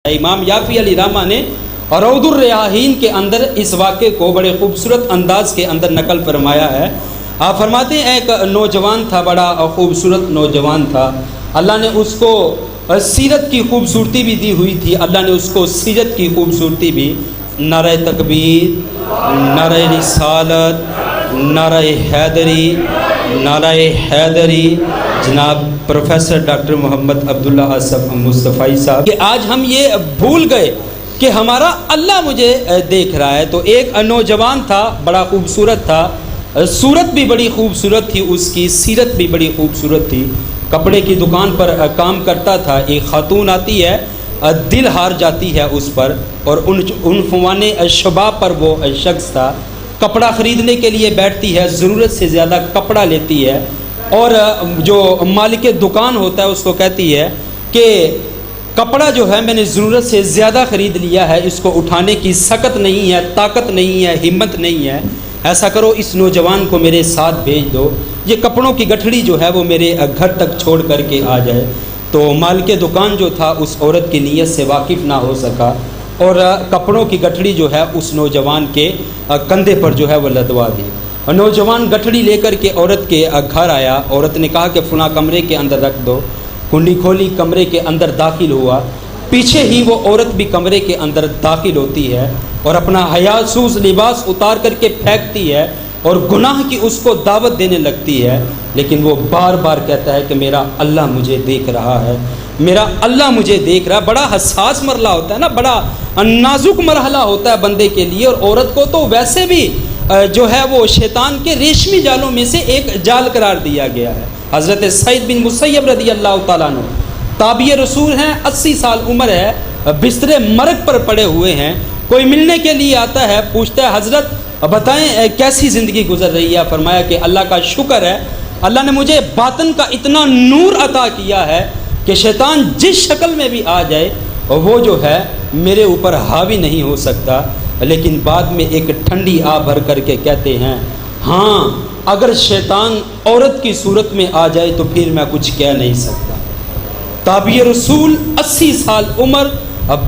امام یافی علی رحمہ نے روض الریاحین کے اندر اس واقعے کو بڑے خوبصورت انداز کے اندر نقل فرمایا ہے۔ آپ فرماتے ہیں ایک نوجوان تھا، بڑا خوبصورت نوجوان تھا، اللہ نے اس کو سیرت کی خوبصورتی بھی دی ہوئی تھی، اللہ نے اس کو سیرت کی خوبصورتی بھی، نعرہ تکبیر، نعرہ رسالت، نعرہ حیدری، نعرہ حیدری، جناب پروفیسر ڈاکٹر محمد عبداللہ آصف مصطفی صاحب، کہ آج ہم یہ بھول گئے کہ ہمارا اللہ مجھے دیکھ رہا ہے۔ تو ایک نوجوان تھا، بڑا خوبصورت تھا، صورت بھی بڑی خوبصورت تھی، اس کی سیرت بھی بڑی خوبصورت تھی، کپڑے کی دکان پر کام کرتا تھا، ایک خاتون آتی ہے، دل ہار جاتی ہے اس پر، اور عنفوان شباب پر وہ شخص تھا، کپڑا خریدنے کے لیے بیٹھتی ہے، ضرورت سے زیادہ کپڑا لیتی ہے، اور جو مالک دکان ہوتا ہے اس کو کہتی ہے کہ کپڑا جو ہے میں نے ضرورت سے زیادہ خرید لیا ہے، اس کو اٹھانے کی سکت نہیں ہے، طاقت نہیں ہے، ہمت نہیں ہے، ایسا کرو اس نوجوان کو میرے ساتھ بھیج دو، یہ کپڑوں کی گٹھڑی جو ہے وہ میرے گھر تک چھوڑ کر کے آ جائے۔ تو مالک دکان جو تھا اس عورت کی نیت سے واقف نہ ہو سکا، اور کپڑوں کی گٹھڑی جو ہے اس نوجوان کے کندھے پر جو ہے وہ لدوا دی۔ نوجوان گٹھڑی لے کر کے عورت کے گھر آیا، عورت نے کہا کہ فلاں کمرے کے اندر رکھ دو، کنڈی کھولی، کمرے کے اندر داخل ہوا، پیچھے ہی وہ عورت بھی کمرے کے اندر داخل ہوتی ہے اور اپنا حیا سوز لباس اتار کر کے پھینکتی ہے اور گناہ کی اس کو دعوت دینے لگتی ہے، لیکن وہ بار بار کہتا ہے کہ میرا اللہ مجھے دیکھ رہا ہے، میرا اللہ مجھے دیکھ رہا ہے۔ بڑا حساس مرحلہ ہوتا ہے نا، بڑا نازک مرحلہ ہوتا ہے بندے کے لیے، اور عورت کو تو ویسے بھی جو ہے وہ شیطان کے ریشمی جالوں میں سے ایک جال قرار دیا گیا ہے۔ حضرت سعید بن مسیب رضی اللہ تعالیٰ عنہ تابعی رسول ہیں، 80 سال عمر ہے، بستر مرگ پر پڑے ہوئے ہیں، کوئی ملنے کے لیے آتا ہے، پوچھتا ہے حضرت بتائیں کیسی زندگی گزر رہی ہے؟ فرمایا کہ اللہ کا شکر ہے، اللہ نے مجھے باطن کا اتنا نور عطا کیا ہے کہ شیطان جس شکل میں بھی آ جائے وہ جو ہے میرے اوپر حاوی نہیں ہو سکتا۔ لیکن بعد میں ایک ٹھنڈی آہ بھر کر کے کہتے ہیں ہاں اگر شیطان عورت کی صورت میں آ جائے تو پھر میں کچھ کہہ نہیں سکتا۔ تابعی رسول 80 سال عمر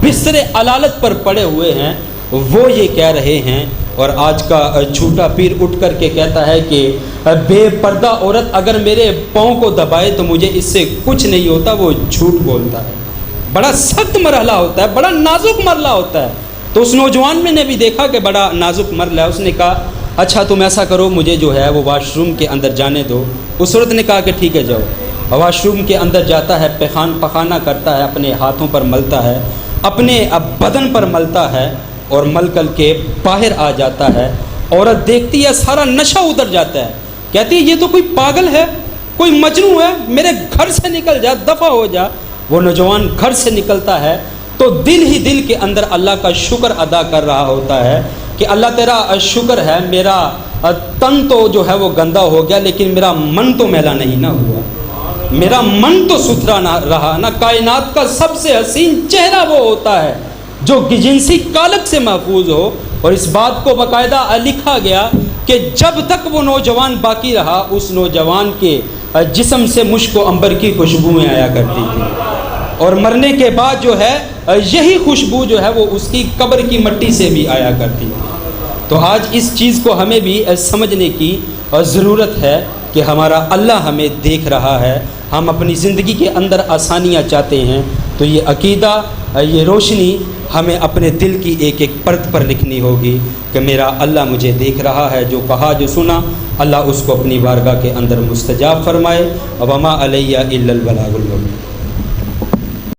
بستر علالت پر پڑے ہوئے ہیں، وہ یہ کہہ رہے ہیں، اور آج کا جھوٹا پیر اٹھ کر کے کہتا ہے کہ بے پردہ عورت اگر میرے پاؤں کو دبائے تو مجھے اس سے کچھ نہیں ہوتا، وہ جھوٹ بولتا ہے۔ بڑا سخت مرحلہ ہوتا ہے، بڑا نازک مرحلہ ہوتا ہے۔ تو اس نوجوان میں نے بھی دیکھا کہ بڑا نازک مرحلہ ہے، اس نے کہا اچھا تم ایسا کرو، مجھے جو ہے وہ واش روم کے اندر جانے دو۔ اس عورت نے کہا کہ ٹھیک ہے جاؤ۔ واش روم کے اندر جاتا ہے، پخانہ کرتا ہے، اپنے ہاتھوں پر ملتا ہے، اپنے بدن پر ملتا ہے، اور مل کر کے باہر آ جاتا ہے۔ عورت دیکھتی ہے، سارا نشہ اتر جاتا ہے، کہتی ہے یہ تو کوئی پاگل ہے، کوئی مجنون ہے، میرے گھر سے نکل جا، دفع ہو جا۔ وہ نوجوان گھر سے نکلتا ہے تو دل ہی دل کے اندر اللہ کا شکر ادا کر رہا ہوتا ہے کہ اللہ تیرا شکر ہے، میرا تن تو جو ہے وہ گندا ہو گیا لیکن میرا من تو میلا نہیں نہ ہوا، میرا من تو ستھرا نہ رہا نا۔ کائنات کا سب سے حسین چہرہ وہ ہوتا ہے جو جنسی کالک سے محفوظ ہو، اور اس بات کو باقاعدہ لکھا گیا کہ جب تک وہ نوجوان باقی رہا اس نوجوان کے جسم سے مشک و عنبر کی خوشبوئیں آیا کرتی تھی، اور مرنے کے بعد جو ہے یہی خوشبو جو ہے وہ اس کی قبر کی مٹی سے بھی آیا کرتی تھی۔ تو آج اس چیز کو ہمیں بھی سمجھنے کی ضرورت ہے کہ ہمارا اللہ ہمیں دیکھ رہا ہے، ہم اپنی زندگی کے اندر آسانیاں چاہتے ہیں تو یہ عقیدہ، یہ روشنی ہمیں اپنے دل کی ایک ایک پرت پر لکھنی ہوگی کہ میرا اللہ مجھے دیکھ رہا ہے، جو کہا جو سنا اللہ اس کو اپنی بارگاہ کے اندر مستجاب فرمائے۔ وما علیہ الا البلاغ المبین۔